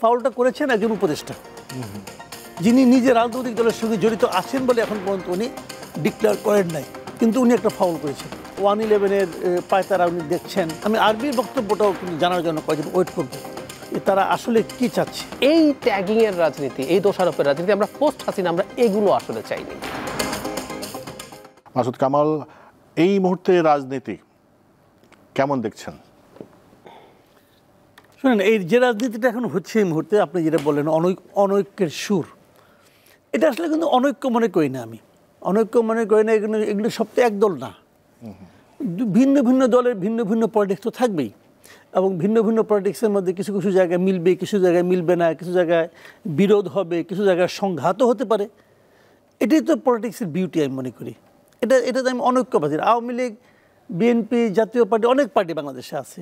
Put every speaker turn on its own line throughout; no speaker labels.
ফাউলটা করেছেন একজন উপদেষ্টা, যিনি নিজে রাজনৈতিক দলের সঙ্গে জড়িত আছেন বলে এখন পর্যন্ত উনি ডিক্লেয়ার করেন নাই, কিন্তু উনি একটা ফাউল করেছেন। 111-এর পায়তারা উনি দেখছেন। আমি আরবির বক্তব্যটাও কিন্তু জানার জন্য কয়েকদিন ওয়েট করবো তারা আসলে কি চাচ্ছে।
এই ট্যাগিং এর রাজনীতি, এই দোষারোপের রাজনীতি আমরা পোস্ট হাসিনা আমরা এগুলো আসলে চাইনি।
মাসুদ কামাল, এই মুহূর্তে রাজনীতি কেমন দেখছেন?
শুনেন, এই যে রাজনীতিটা এখন হচ্ছে এই মুহূর্তে, আপনি যেটা বললেন অনৈক্যের সুর, এটা আসলে কিন্তু অনৈক্য মনে করি না। আমি অনৈক্য মনে করি না। এগুলো সবচেয়ে একদল না, ভিন্ন ভিন্ন দলের ভিন্ন ভিন্ন পলিটিক্স তো থাকবেই, এবং ভিন্ন ভিন্ন পলিটিক্সের মধ্যে কিছু কিছু জায়গায় মিলবে, কিছু জায়গায় মিলবে না, কিছু জায়গায় বিরোধ হবে, কিছু জায়গায় সংঘাতও হতে পারে। এটাই তো পলিটিক্সের বিউটি আমি মনে করি। এটাতে আমি অনৈক্যবাদী। আওয়ামী লীগ, বিএনপি, জাতীয় পার্টি, অনেক পার্টি বাংলাদেশে আছে।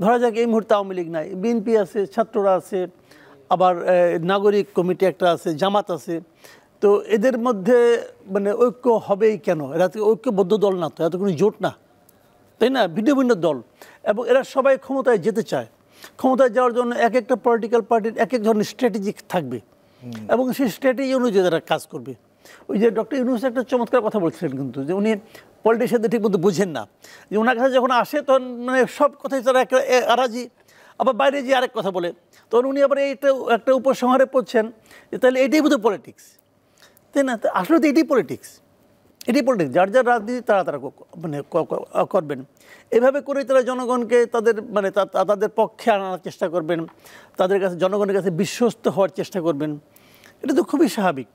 ধরা যাক এই মুহূর্তে আওয়ামী লীগ নাই, বিএনপি আছে, ছাত্ররা আছে, আবার নাগরিক কমিটি একটা আছে, জামাত আছে। তো এদের মধ্যে মানে ঐক্য হবেই কেন? এরা তো ঐক্যবদ্ধ দল না, তো এত কোনো জোট না, তাই না? ভিন্ন ভিন্ন দল, এবং এরা সবাই ক্ষমতায় যেতে চায়। ক্ষমতায় যাওয়ার জন্য এক একটা পলিটিক্যাল পার্টির এক এক ধরনের স্ট্র্যাটেজি থাকবে, এবং সেই স্ট্র্যাটেজি অনুযায়ী তারা কাজ করবে। ওই যে ডক্টর ইউনূস একটা চমৎকার কথা বলছিলেন কিন্তু, যে উনি পলিটিশিয়ানদের ঠিক মতো বুঝেন না, যে ওনার কাছে যখন আসে তখন মানে সব কথাই তারা একটা আরাজি, আবার বাইরে যে আরেক কথা বলে, তখন উনি আবার এইটা একটা উপসংহারে পড়ছেন যে তাহলে এটাই বোধহয় পলিটিক্স, তাই না? আসলে তো এটাই পলিটিক্স, এটাই পলিটিক্স। যার যার রাজনীতি তারা মানে করবেন, এভাবে করেই তারা জনগণকে তাদের পক্ষে আনার চেষ্টা করবেন, তাদের কাছে জনগণের কাছে বিশ্বস্ত হওয়ার চেষ্টা করবেন। এটা তো খুবই স্বাভাবিক।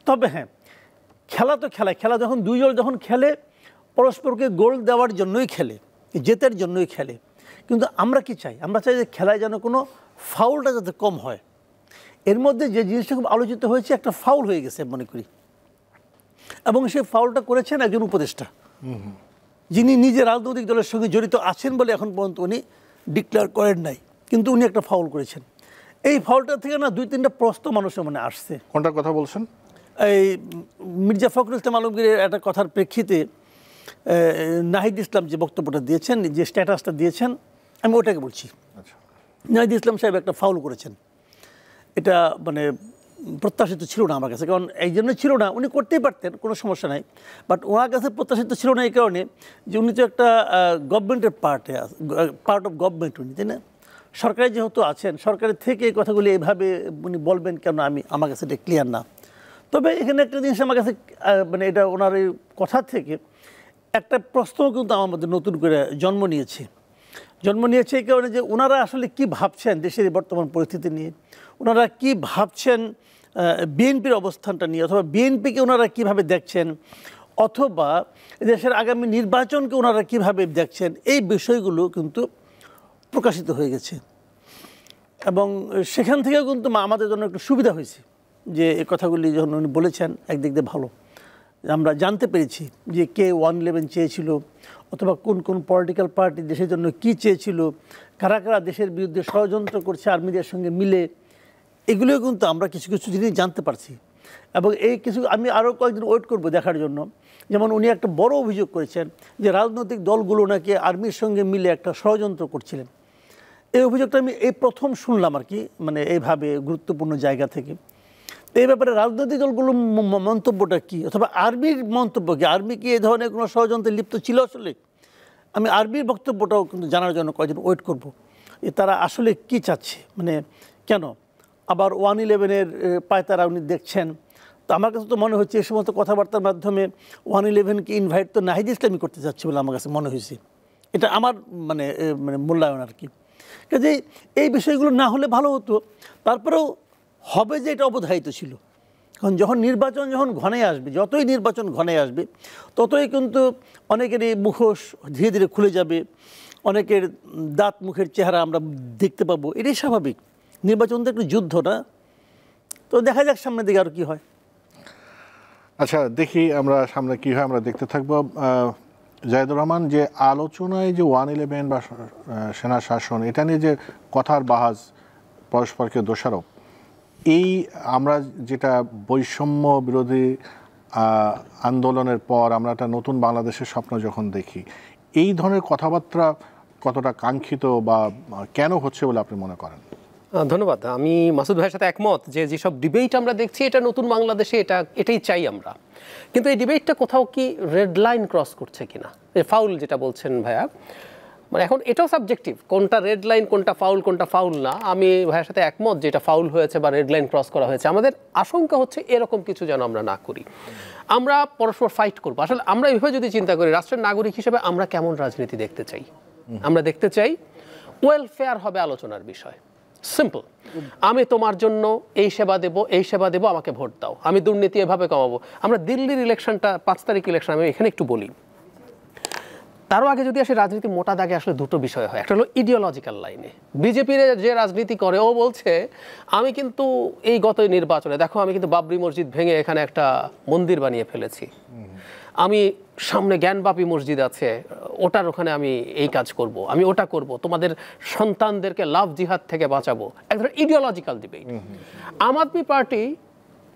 তবে হ্যাঁ, খেলা তো খেলা যখন দুই দল যখন খেলে, পরস্পরকে গোল দেওয়ার জন্যই খেলে, জেতার জন্যই খেলে। কিন্তু আমরা কি চাই? আমরা চাই যে খেলায় যেন কোনো ফাউলটা যাতে কম হয়। এর মধ্যে যে জিনিসটা খুব আলোচিত হয়েছে, একটা ফাউল হয়ে গেছে মনে করি, এবং সেই ফাউলটা করেছেন একজন উপদেষ্টা, যিনি নিজে রাজনৈতিক দলের সঙ্গে জড়িত আছেন বলে এখন পর্যন্ত উনি ডিক্লেয়ার করেন নাই, কিন্তু উনি একটা ফাউল করেছেন। এই ফাউলটা থেকে না 2-3টা প্রশ্ন মানুষের মনে আসছে।
কোনটার কথা বলছেন? এই
মির্জা ফখরুল ইসলাম আলমগীরের একটা কথার প্রেক্ষিতে নাহিদ ইসলাম যে বক্তব্যটা দিয়েছেন, যে স্ট্যাটাসটা দিয়েছেন, আমি ওটাকে বলছি। নাহিদ ইসলাম সাহেব একটা ফাউল করেছেন। এটা মানে প্রত্যাশিত ছিল না আমার কাছে, কারণ এই জন্য ছিল না, উনি করতেই পারতেন, কোনো সমস্যা নাই, বাট ওনার কাছে প্রত্যাশিত ছিল না এই কারণে যে উনি তো একটা গভর্নমেন্টের পার্ট অফ গভর্নমেন্ট উনি, তাই না? সরকারে যেহেতু আছেন, সরকারের থেকে এই কথাগুলি এইভাবে উনি বলবেন কেন, আমার কাছে এটা ক্লিয়ার না। তবে এখানে একটা জিনিস আমার কাছে মানে এটা ওনার এই কথা থেকে একটা প্রশ্ন কিন্তু আমার মধ্যে নতুন করে জন্ম নিয়েছে এই কারণে যে ওনারা আসলে কি ভাবছেন দেশের বর্তমান পরিস্থিতি নিয়ে, ওনারা কি ভাবছেন বিএনপির অবস্থানটা নিয়ে, অথবা বিএনপিকে ওনারা কিভাবে দেখছেন, অথবা দেশের আগামী নির্বাচনকে ওনারা কিভাবে দেখছেন, এই বিষয়গুলো কিন্তু প্রকাশিত হয়ে গেছে। এবং সেখান থেকেও কিন্তু আমাদের জন্য একটু সুবিধা হয়েছে যে এই কথাগুলি যখন উনি বলেছেন, একদিক দিয়ে ভালো, আমরা জানতে পেরেছি যে কে 111 চেয়েছিল, অথবা কোন কোন পলিটিক্যাল পার্টি দেশের জন্য কি চেয়েছিল, কারা কারা দেশের বিরুদ্ধে ষড়যন্ত্র করছে আর্মিদের সঙ্গে মিলে, এগুলোও কিন্তু আমরা কিছু কিছু জিনিস জানতে পারছি। এবং এই কিছু আমি আরও কয়েকদিন ওয়েট করব দেখার জন্য। যেমন উনি একটা বড় অভিযোগ করেছেন যে রাজনৈতিক দলগুলো নাকি আর্মির সঙ্গে মিলে একটা ষড়যন্ত্র করছিলেন। এই অভিযোগটা আমি এই প্রথম শুনলাম আর কি, মানে এইভাবে গুরুত্বপূর্ণ জায়গা থেকে। এই ব্যাপারে রাজনৈতিক দলগুলোর মন্তব্যটা কী, অথবা আর্মির মন্তব্য কী? আর্মি কি এই ধরনের কোনো ষড়যন্ত্রে লিপ্ত ছিল আসলে? আমি আর্মির বক্তব্যটাও কিন্তু জানার জন্য কয়েকদিন ওয়েট করব যে তারা আসলে কি চাচ্ছে, মানে কেন। আবার 111-এর পায়তারা উনি দেখছেন। তো আমার কাছে তো মনে হচ্ছে এই সমস্ত কথাবার্তার মাধ্যমে 111-কে ইনভাইট তো নাহিদ ইসলামই করতে চাচ্ছে বলে আমার কাছে মনে হয়েছে। এটা আমার মানে মূল্যায়ন আর কি। কাজে এই বিষয়গুলো না হলে ভালো হতো। তারপরেও হবে যে এটা অবধারিত ছিল, কারণ নির্বাচন যখন ঘনে আসবে, যতই নির্বাচন ঘনে আসবে, ততই কিন্তু অনেকেরই মুখোশ ধীরে ধীরে খুলে যাবে, অনেকের দাঁত মুখের চেহারা আমরা দেখতে পাবো। এটাই স্বাভাবিক। নির্বাচন তো একটু যুদ্ধ না, তো দেখা যাক সামনের দিকে আর কি হয়।
আচ্ছা, দেখি আমরা সামনে কি হয়, আমরা দেখতে থাকবো। জাহিদুর রহমান, যে আলোচনায় যে 111 বা সেনা শাসন, এটা নিয়ে যে কথার বাহাজ, পরস্পরকে দোষারোপ, এই আমরা যেটা বৈষম্য বিরোধী আন্দোলনের পর আমরা একটা নতুন বাংলাদেশের স্বপ্ন যখন দেখি, এই ধরনের কথাবার্তা কতটা কাঙ্ক্ষিত বা কেন হচ্ছে বলে আপনি মনে করেন?
ধন্যবাদ। আমি মাসুদ ভাইয়ের সাথে একমত যে যেসব ডিবেট আমরা দেখছি এটা নতুন বাংলাদেশে এটাই চাই আমরা, কিন্তু এই ডিবেটটা কোথাও কি রেড লাইন ক্রস করছে কিনা, ফাউল যেটা বলছেন ভাইয়া, মানে এখন এটাও সাবজেক্টিভ, কোনটা রেড লাইন কোনটা ফাউল না। আমি ভাইয়ের সাথে একমত যে এটা ফাউল হয়েছে বা রেড লাইন ক্রস করা হয়েছে। আমাদের আশঙ্কা হচ্ছে এরকম কিছু যেন আমরা না করি, আমরা পরস্পর ফাইট করবো। আসলে আমরা এইভাবে যদি চিন্তা করি, রাষ্ট্রের নাগরিক হিসেবে আমরা কেমন রাজনীতি দেখতে চাই, আমরা দেখতে চাই ওয়েলফেয়ার হবে আলোচনার বিষয়, সিম্পল। আমি তোমার জন্য এই সেবা দেব, আমাকে ভোট দাও, আমি দুর্নীতি এভাবে কমাবো। আমরা দিল্লির ইলেকশনটা 5 তারিখ ইলেকশন, আমি এখানে একটু বলি, তারও আগে যদি আসে রাজনীতি মোটা দাগে আসলে দুটো বিষয় হয়। একটা হলো ইডিওলজিক্যাল লাইনে, বিজেপির যে রাজনীতি করে ও বলছে আমি কিন্তু এই গত নির্বাচনে দেখো আমি কিন্তু বাবরি মসজিদ ভেঙে এখানে একটা মন্দির বানিয়ে ফেলেছি, আমি সামনে জ্ঞানবাপী মসজিদ আছে ওটার ওখানে আমি এই কাজ করব, আমি ওটা করব, তোমাদের সন্তানদেরকে লাভ জিহাদ থেকে বাঁচাবো, এক ধরনের ইডিওলজিক্যাল ডিবেট। আম আদমি পার্টি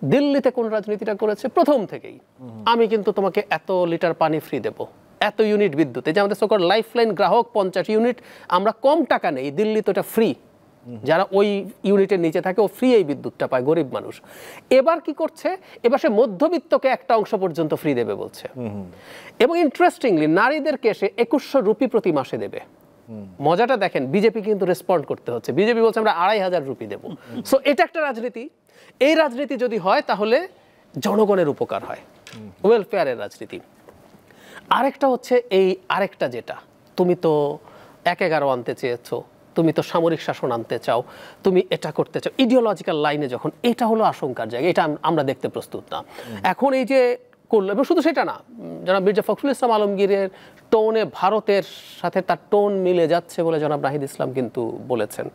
দিল্লিতে কোন রাজনীতিটা করেছে প্রথম থেকেই, আমি কিন্তু তোমাকে এত লিটার পানি ফ্রি দেবো, এত ইউনিট বিদ্যুৎ, এই যে আমাদের সকল লাইফলাইন গ্রাহক 50 ইউনিট, আমরা কম টাকা নেই, দিল্লি তো এটা ফ্রি, যারা ওই ইউনিটের নিচে থাকে ও ফ্রি এই বিদ্যুৎটা পায়, গরিব মানুষ। এবার কি করছে, এবার সে মধ্যবিত্তকে একটা অংশ পর্যন্ত ফ্রি দেবে বলছে, এবং ইন্টারেস্টিংলি নারীদেরকে সে 2100 রুপি প্রতি মাসে দেবে। মজাটা দেখেন, বিজেপি কিন্তু রেসপন্ড করতে হচ্ছে, বিজেপি বলছে আমরা 2500 রুপি দেবো। সো এটা একটা রাজনীতি, এই রাজনীতি যদি হয় তাহলে জনগণের উপকার হয়, ওয়েলফেয়ারের রাজনীতি। আরেকটা হচ্ছে আরেকটা যেটা, তুমি তো 1-11 আনতে চেয়েছো, তুমি তো সামরিক শাসন আনতে চাও, তুমি এটা করতে চাও, ইডিওলজিক্যাল লাইনে যখন, এটা হলো আশঙ্কার জায়গা, এটা আমরা দেখতে প্রস্তুত না। এখন এই যে করলো, এবং শুধু সেটা না, জনাব মির্জা ফখরুল ইসলাম আলমগীরের টোনে ভারতের সাথে তার টোন মিলে যাচ্ছে বলে জনাব নাহিদ ইসলাম কিন্তু বলেছেন,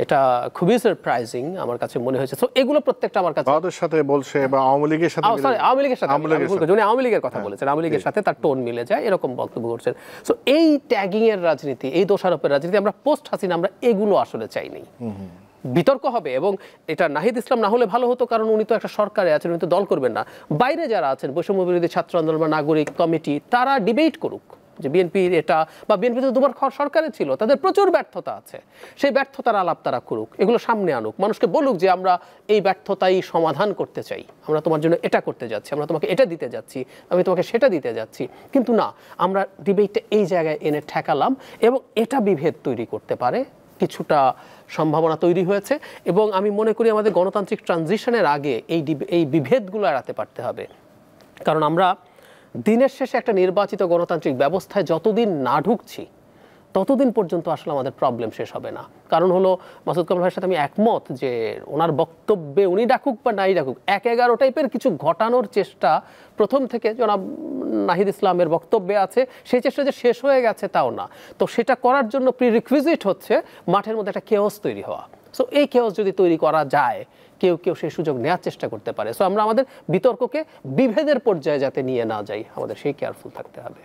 এটা খুবই সারপ্রাইজিং আমার কাছে মনে হয়েছে। সো এগুলো প্রত্যেকটা আমার কাছে
ভারতের সাথে বলছে বা আওয়ামী লীগের সাথে,
আওয়ামী লীগের কথা বলেছেন, আওয়ামী লীগের সাথে তার টোন মিলে যায় এরকম বক্তব্য করছেন। সো এই ট্যাগিং এর রাজনীতি, এই দোষারোপের রাজনীতি, আমরা পোস্ট হাসিনা আমরা এগুলো আসলে চাইনি। বিতর্ক হবে, এবং এটা নাহিদ ইসলাম না হলে ভালো হতো, কারণ উনি তো একটা সরকারে আছেন, উনি তো দল করবেন না। বাইরে যারা আছেন, বৈষম্য বিরোধী ছাত্র আন্দোলন বা নাগরিক কমিটি, তারা ডিবেট করুক যে বিএনপির এটা, বা বিএনপি তো 2বার সরকারে ছিল, তাদের প্রচুর ব্যর্থতা আছে, সেই ব্যর্থতার আলাপ তারা করুক, এগুলো সামনে আনুক, মানুষকে বলুক যে আমরা এই ব্যর্থতাই সমাধান করতে চাই, আমরা তোমার জন্য এটা করতে যাচ্ছি, আমরা তোমাকে এটা দিতে যাচ্ছি, আমি তোমাকে সেটা দিতে যাচ্ছি। কিন্তু না, আমরা ডিবেটটা এই জায়গায় এনে ঠেকালাম, এবং এটা বিভেদ তৈরি করতে পারে, কিছুটা সম্ভাবনা তৈরি হয়েছে। এবং আমি মনে করি আমাদের গণতান্ত্রিক ট্রানজিশনের আগে এই বিভেদগুলো এড়াতে পারতে হবে, কারণ আমরা দিনের শেষে একটা নির্বাচিত গণতান্ত্রিক ব্যবস্থায় যতদিন না ঢুকছি ততদিন পর্যন্ত আসলে আমাদের প্রবলেম শেষ হবে না। কারণ হলো, মাসুদ কামাল ভাইয়ের সাথে আমি একমত যে ওনার বক্তব্যে উনি ডাকুক বা নাই ডাকুক, 1-11 টাইপের কিছু ঘটানোর চেষ্টা প্রথম থেকে জনাব নাহিদ ইসলামের বক্তব্যে আছে, সেই চেষ্টা যে শেষ হয়ে গেছে তাও না। তো সেটা করার জন্য প্রিরিকুইজিট হচ্ছে মাঠের মধ্যে একটা কেওস তৈরি হওয়া। সো এই কেওস যদি তৈরি করা যায়, কেউ সেই সুযোগ নেওয়ার চেষ্টা করতে পারে। সো আমরা আমাদের বিতর্ককে বিভেদের পর্যায়ে যাতে নিয়ে না যাই, আমাদের সেই কেয়ারফুল থাকতে হবে।